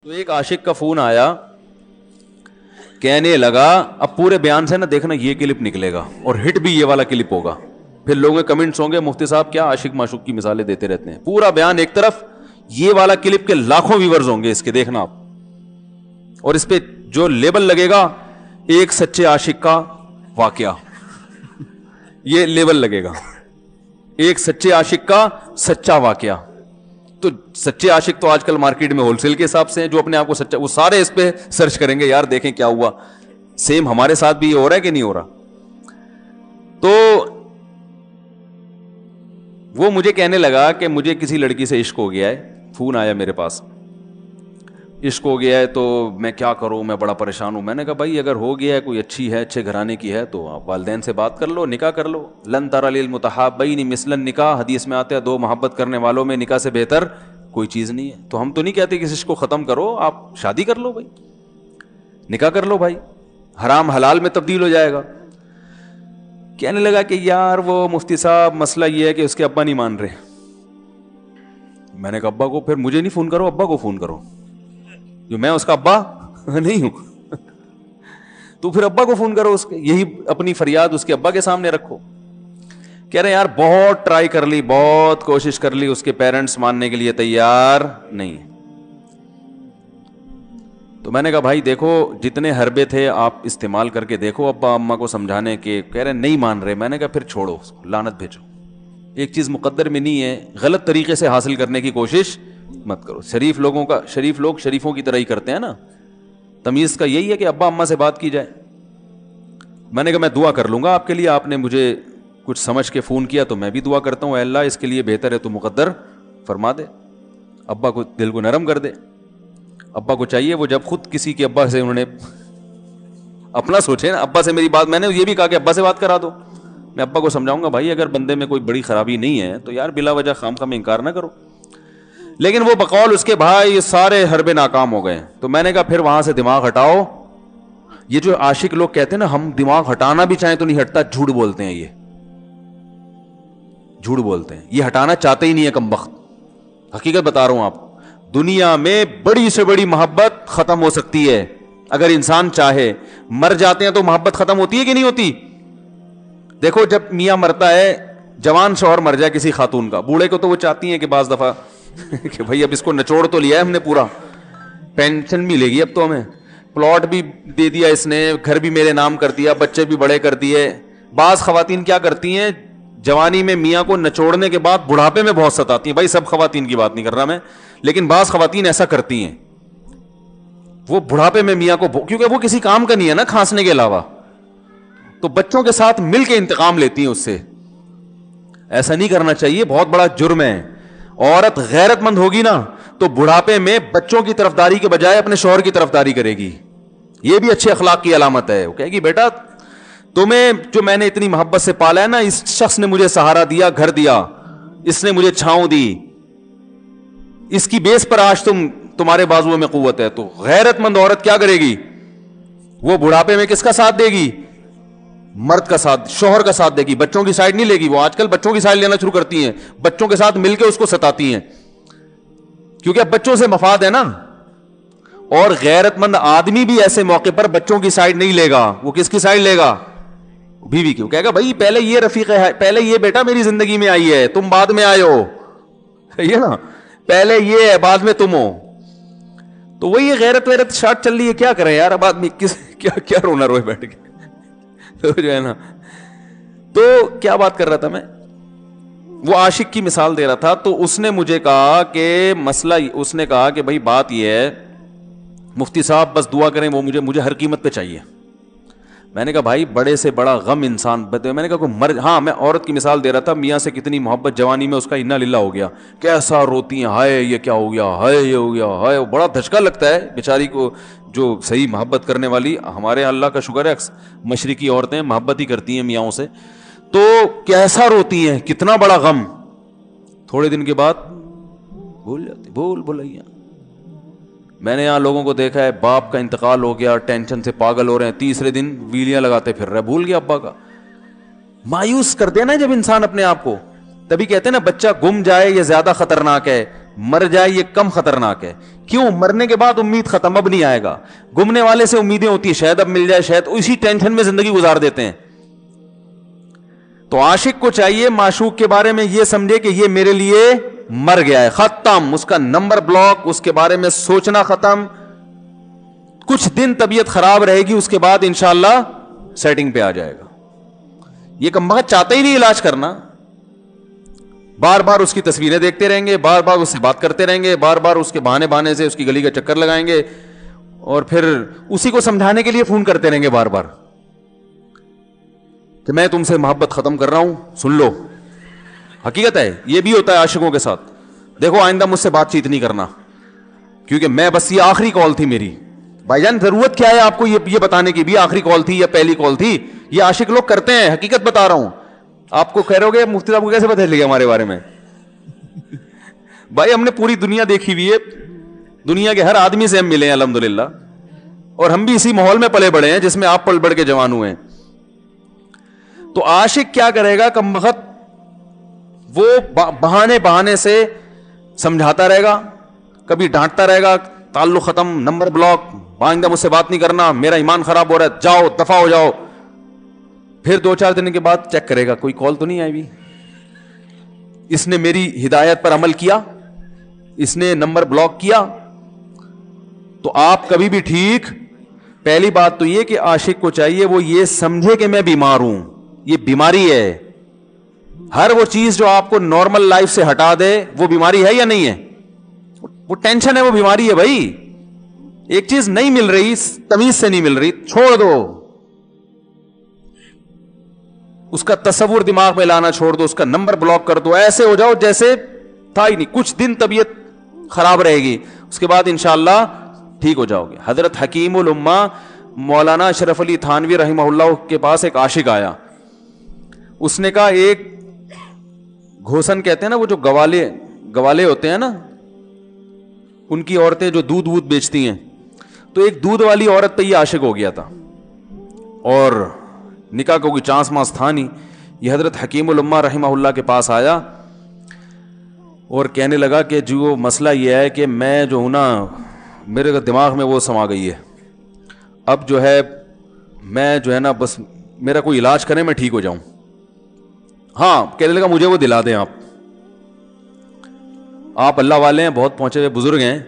تو ایک عاشق کا فون آیا, کہنے لگا اب پورے بیان سے نا دیکھنا یہ کلپ نکلے گا اور ہٹ بھی یہ والا کلپ ہوگا, پھر لوگوں کے کمنٹس ہوں گے مفتی صاحب کیا عاشق معشوق کی مثالیں دیتے رہتے ہیں. پورا بیان ایک طرف, یہ والا کلپ کے لاکھوں ویورز ہوں گے اس کے, دیکھنا آپ. اور اس پہ جو لیبل لگے گا ایک سچے عاشق کا واقعہ, یہ لیبل لگے گا ایک سچے عاشق کا سچا واقعہ. تو سچے عاشق تو آج کل مارکیٹ میں ہول سیل کے حساب سے ہیں, جو اپنے آپ کو سچا, وہ سارے اس پہ سرچ کریں گے یار دیکھیں کیا ہوا, سیم ہمارے ساتھ بھی یہ ہو رہا ہے کہ نہیں ہو رہا. تو وہ مجھے کہنے لگا کہ مجھے کسی لڑکی سے عشق ہو گیا ہے, فون آیا میرے پاس, عشق ہو گیا ہے تو میں کیا کروں, میں بڑا پریشان ہوں. میں نے کہا بھائی اگر ہو گیا ہے, کوئی اچھی ہے, اچھے گھرانے کی ہے, تو آپ والدین سے بات کر لو, نکاح کر لو. لن تری للمتحابین مثل النکاح, حدیث میں آتا ہے دو محبت کرنے والوں میں نکاح سے بہتر کوئی چیز نہیں ہے. تو ہم تو نہیں کہتے کہ اس کو ختم کرو, آپ شادی کر لو بھائی, نکاح کر لو بھائی, حرام حلال میں تبدیل ہو جائے گا. کہنے لگا کہ یار وہ مفتی صاحب مسئلہ یہ ہے کہ اس کے ابا نہیں مان رہے. میں نے کہا ابا کو, پھر مجھے نہیں فون کرو, ابا کو فون کرو, جو میں اس کا ابا نہیں ہوں. تو پھر ابا کو فون کرو, اس کے یہی اپنی فریاد اس کے ابا کے سامنے رکھو. کہہ رہے یار بہت ٹرائی کر لی, بہت کوشش کر لی, اس کے پیرنٹس ماننے کے لیے تیار نہیں. تو میں نے کہا بھائی دیکھو جتنے حربے تھے آپ استعمال کر کے دیکھو ابا اماں کو سمجھانے کے, کہہ رہے نہیں مان رہے. میں نے کہا پھر چھوڑو اس کو, لعنت بھیجو. ایک چیز مقدر میں نہیں ہے, غلط طریقے سے حاصل کرنے کی کوشش مت کرو. شریف لوگ شریفوں کی طرح ہی کرتے ہیں نا, تمیز کا یہی ہے کہ ابا اماں سے بات کی جائے. میں نے کہا میں دعا کر لوں گا آپ کے لیے, آپ نے مجھے کچھ سمجھ کے فون کیا تو میں بھی دعا کرتا ہوں, اے اللہ اس کے لیے بہتر ہے تو مقدر فرما دے, ابا کو دل کو نرم کر دے. ابا کو چاہیے وہ جب خود کسی کے ابا سے انہوں نے اپنا سوچے نا, ابا سے میری بات, میں نے یہ بھی کہا کہ ابا سے بات کرا دو. میں ابا کو سمجھاؤں گا بھائی اگر بندے میں کوئی بڑی خرابی نہیں ہے تو یار بلا وجہ خام خام انکار نہ کرو. لیکن وہ بقول اس کے بھائی سارے حربے ناکام ہو گئے. تو میں نے کہا پھر وہاں سے دماغ ہٹاؤ. یہ جو عاشق لوگ کہتے ہیں نا ہم دماغ ہٹانا بھی چاہیں تو نہیں ہٹتا, جھوٹ بولتے ہیں, یہ جھوٹ بولتے ہیں, یہ ہٹانا چاہتے ہی نہیں ہے کمبخت. حقیقت بتا رہا ہوں آپ, دنیا میں بڑی سے بڑی محبت ختم ہو سکتی ہے اگر انسان چاہے. مر جاتے ہیں تو محبت ختم ہوتی ہے کہ نہیں ہوتی؟ دیکھو جب میاں مرتا ہے, جوان شوہر مر جائے کسی خاتون کا, بوڑھے کو تو وہ چاہتی ہیں کہ بعض دفعہ کہ بھائی اب اس کو نچوڑ تو لیا ہے ہم نے, پورا پینشن ملے گی اب تو ہمیں, پلاٹ بھی دے دیا اس نے, گھر بھی میرے نام کر دیا, بچے بھی بڑے کر دیے. بعض خواتین کیا کرتی ہیں, جوانی میں میاں کو نچوڑنے کے بعد بڑھاپے میں بہت ستاتی ہیں. بھائی سب خواتین کی بات نہیں کر رہا میں, لیکن بعض خواتین ایسا کرتی ہیں, وہ بڑھاپے میں میاں کو, کیونکہ وہ کسی کام کا نہیں ہے نا کھانسنے کے علاوہ, تو بچوں کے ساتھ مل کے انتقام لیتی ہیں اس سے. ایسا نہیں کرنا چاہیے, بہت بڑا جرم ہے. عورت غیرت مند ہوگی نا تو بڑھاپے میں بچوں کی طرفداری کے بجائے اپنے شوہر کی طرفداری کرے گی. یہ بھی اچھے اخلاق کی علامت ہے. وہ کہے گی بیٹا تمہیں جو میں نے اتنی محبت سے پالا ہے نا, اس شخص نے مجھے سہارا دیا, گھر دیا, اس نے مجھے چھاؤں دی, اس کی بیس پر آج تمہارے بازوؤں میں قوت ہے. تو غیرت مند عورت کیا کرے گی, وہ بڑھاپے میں کس کا ساتھ دے گی؟ مرد کا ساتھ, شوہر کا ساتھ دے گی, بچوں کی سائڈ نہیں لے گی. وہ آج کل بچوں کی سائڈ لینا شروع کرتی ہیں, بچوں کے ساتھ مل کے اس کو ستاتی ہیں, کیونکہ اب بچوں سے مفاد ہے نا. اور غیرت مند آدمی بھی ایسے موقع پر بچوں کی سائڈ نہیں لے گا. وہ کس کی سائڈ لے گا؟ بیوی کی. کہے گا بھائی پہلے یہ رفیق ہے, پہلے یہ بیٹا میری زندگی میں آئی ہے, تم بعد میں آئے ہو, یہ نا پہلے یہ ہے بعد میں تم ہو. تو وہی غیرت شارٹ چل رہی ہے. کیا کریں یار اب آدمی کیا رونا روئے بیٹھ کے تو جو ہے نا. تو کیا بات کر رہا تھا میں, وہ عاشق کی مثال دے رہا تھا. تو اس نے مجھے کہا کہ مسئلہ, اس نے کہا کہ بھائی بات یہ ہے مفتی صاحب بس دعا کریں, وہ مجھے ہر قیمت پہ چاہیے. میں نے کہا بھائی بڑے سے بڑا غم انسان, میں نے کہا کوئی ہاں میں عورت کی مثال دے رہا تھا, میاں سے کتنی محبت جوانی میں اس کا انا للہ ہو گیا, کیسا روتی ہیں, ہائے یہ کیا ہو گیا, ہائے یہ ہو گیا, ہائے. بڑا دھچکا لگتا ہے بیچاری کو, جو صحیح محبت کرنے والی. ہمارے اللہ کا شکر ہے مشرقی عورتیں محبت ہی کرتی ہیں میاں سے, تو کیسا روتی ہیں, کتنا بڑا غم. تھوڑے دن کے بعد بھول جاتی, بھولائیاں. میں نے یہاں لوگوں کو دیکھا ہے, باپ کا انتقال ہو گیا, ٹینشن سے پاگل ہو رہے ہیں, تیسرے دن ویلیاں لگاتے پھر رہے, بھول گیا ابا کا. مایوس کر دینا جب انسان اپنے آپ کو, تبھی کہتے ہیں نا بچہ گم جائے یہ زیادہ خطرناک ہے, مر جائے یہ کم خطرناک ہے. کیوں؟ مرنے کے بعد امید ختم, اب نہیں آئے گا. گمنے والے سے امیدیں ہوتی ہیں شاید اب مل جائے, شاید اسی ٹینشن میں زندگی گزار دیتے ہیں. تو عاشق کو چاہیے معشوق کے بارے میں یہ سمجھے کہ یہ میرے لیے مر گیا ہے, ختم, اس کا نمبر بلاک, اس کے بارے میں سوچنا ختم. کچھ دن طبیعت خراب رہے گی, اس کے بعد انشاءاللہ سیٹنگ پہ آ جائے گا. یہ کمبخت چاہتا ہی نہیں علاج کرنا, بار بار اس کی تصویریں دیکھتے رہیں گے, بار بار اس سے بات کرتے رہیں گے, بار بار اس کے بہانے سے اس کی گلی کا چکر لگائیں گے, اور پھر اسی کو سمجھانے کے لیے فون کرتے رہیں گے بار بار کہ میں تم سے محبت ختم کر رہا ہوں, سن لو. حقیقت ہے یہ بھی ہوتا ہے عاشقوں کے ساتھ. دیکھو آئندہ مجھ سے بات چیت نہیں کرنا, کیونکہ میں بس یہ آخری کال تھی میری. بھائی جان ضرورت کیا ہے آپ کو یہ بتانے کی بھی آخری کال تھی یا پہلی کال تھی؟ یہ عاشق لوگ کرتے ہیں, حقیقت بتا رہا ہوں. آپ کو کہہ رہے ہو گے مفتی صاحب کو کیسے پتہ چل گیا ہمارے بارے میں؟ بھائی ہم نے پوری دنیا دیکھی ہوئی ہے, دنیا کے ہر آدمی سے ہم ملے ہیں الحمدللہ, اور ہم بھی اسی ماحول میں پلے بڑے ہیں جس میں آپ پل بڑھ کے جوان ہوئے ہیں. تو عاشق کیا کرے گا کمبخت, وہ بہانے سے سمجھاتا رہے گا, کبھی ڈانٹتا رہے گا, تعلق ختم, نمبر بلاک, آئندہ مجھ سے بات نہیں کرنا, میرا ایمان خراب ہو رہا ہے, جاؤ دفع ہو جاؤ. پھر 2-4 دن کے بعد چیک کرے گا کوئی کال تو نہیں آئی بھی, اس نے میری ہدایت پر عمل کیا, اس نے نمبر بلاک کیا. تو آپ کبھی بھی ٹھیک. پہلی بات تو یہ کہ عاشق کو چاہیے وہ یہ سمجھے کہ میں بیمار ہوں, یہ بیماری ہے. ہر وہ چیز جو آپ کو نارمل لائف سے ہٹا دے وہ بیماری ہے یا نہیں ہے؟ وہ ٹینشن ہے, وہ بیماری ہے بھائی. ایک چیز نہیں مل رہی, تمیز سے نہیں مل رہی, چھوڑ دو, اس کا تصور دماغ میں لانا چھوڑ دو, اس کا نمبر بلاک کر دو, ایسے ہو جاؤ جیسے تھا ہی نہیں. کچھ دن طبیعت خراب رہے گی, اس کے بعد انشاءاللہ ٹھیک ہو جاؤ گے. حضرت حکیم الامہ مولانا اشرف علی تھانوی رحمہ اللہ کے پاس ایک عاشق آیا. اس نے کہا ایک گھوسن کہتے ہیں نا, وہ جو گوالے ہوتے ہیں نا, ان کی عورتیں جو دودھ بیچتی ہیں, تو ایک دودھ والی عورت پہ یہ عاشق ہو گیا تھا, اور نکاح کو کوئی چانس مانس تھا نہیں. یہ حضرت حکیم الامہ رحمہ اللہ کے پاس آیا اور کہنے لگا کہ جو مسئلہ یہ ہے کہ میں جو ہوں نا, میرے دماغ میں وہ سما گئی ہے, اب جو ہے میں جو ہے نا بس میرا کوئی علاج کریں میں ٹھیک ہو جاؤں. ہاں, کہنے لگا مجھے وہ دلا دیں آپ اللہ والے ہیں, بہت پہنچے ہوئے بزرگ ہیں,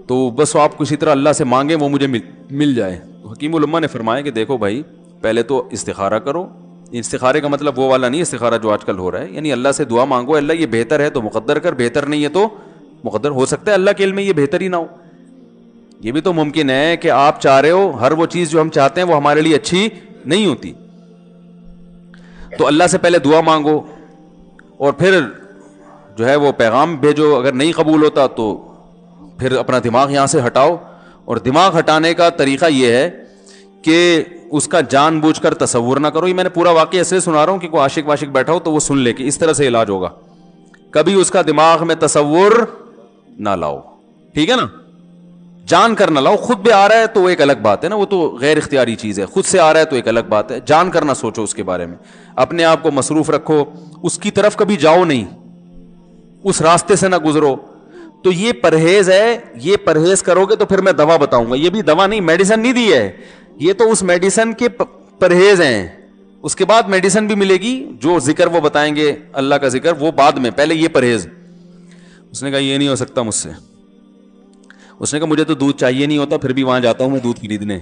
تو بس آپ کسی طرح اللہ سے مانگیں وہ مجھے مل جائے. تو حکیم الامہ نے فرمایا کہ دیکھو بھائی, پہلے تو استخارہ کرو. استخارے کا مطلب وہ والا نہیں استخارہ جو آج کل ہو رہا ہے, یعنی اللہ سے دعا مانگو, اللہ یہ بہتر ہے تو مقدر کر, بہتر نہیں ہے تو مقدر. ہو سکتا ہے اللہ کے علم میں یہ بہتر ہی نہ ہو, یہ بھی تو ممکن ہے کہ آپ چاہ رہے ہو ہر وہ چیز جو ہم چاہتے ہیں وہ ہمارے لیے اچھی نہیں ہوتی. تو اللہ سے پہلے دعا مانگو, اور پھر جو ہے وہ پیغام بھیجو. اگر نہیں قبول ہوتا تو پھر اپنا دماغ یہاں سے ہٹاؤ. اور دماغ ہٹانے کا طریقہ یہ ہے کہ اس کا جان بوجھ کر تصور نہ کرو. یہ میں نے پورا واقعہ ایسے سنا رہا ہوں کہ کوئی عاشق واشق بیٹھا ہو تو وہ سن لے کہ اس طرح سے علاج ہوگا. کبھی اس کا دماغ میں تصور نہ لاؤ, ٹھیک ہے نا, جان کر نہ لاؤ. خود بھی آ رہا ہے تو وہ ایک الگ بات ہے نا, وہ تو غیر اختیاری چیز ہے. خود سے آ رہا ہے تو ایک الگ بات ہے. جان کر نہ سوچو اس کے بارے میں, اپنے آپ کو مصروف رکھو, اس کی طرف کبھی جاؤ نہیں, اس راستے سے نہ گزرو. تو یہ پرہیز ہے, یہ پرہیز کرو گے تو پھر میں دوا بتاؤں گا. یہ بھی دوا نہیں, میڈیسن نہیں دی ہے, یہ تو اس میڈیسن کے پرہیز ہیں. اس کے بعد میڈیسن بھی ملے گی, جو ذکر وہ بتائیں گے اللہ کا ذکر وہ بعد میں, پہلے یہ پرہیز. اس نے کہا یہ نہیں ہو سکتا مجھ سے. اس نے کہا مجھے تو دودھ چاہیے نہیں ہوتا, پھر بھی وہاں جاتا ہوں میں دودھ خریدنے.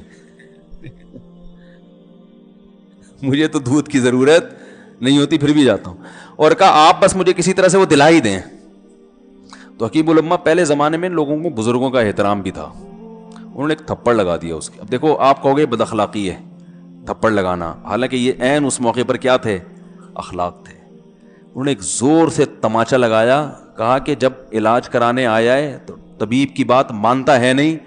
مجھے تو دودھ کی ضرورت نہیں ہوتی, پھر بھی جاتا ہوں. اور کہا آپ بس مجھے کسی طرح سے وہ دلا ہی دیں. تو حکیم الامہ پہلے زمانے میں لوگوں کو بزرگوں کا احترام بھی تھا, انہوں نے ایک تھپڑ لگا دیا اس کے. اب دیکھو آپ کہو گے بد اخلاقی ہے تھپڑ لگانا, حالانکہ یہ عین اس موقع پر کیا تھے, اخلاق تھے. انہوں نے ایک زور سے تماچا لگایا, کہا کہ جب علاج کرانے آیا ہے تو طبیب کی بات مانتا ہے نہیں.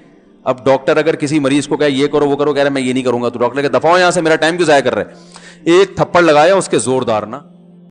اب ڈاکٹر اگر کسی مریض کو کہے یہ کرو وہ کرو, کہہ رہے میں یہ نہیں کروں گا, تو ڈاکٹر کہ دفعہ ہو یہاں سے, میرا ٹائم کیوں ضائع کر رہے. ایک تھپڑ لگایا اس کے زوردار نا,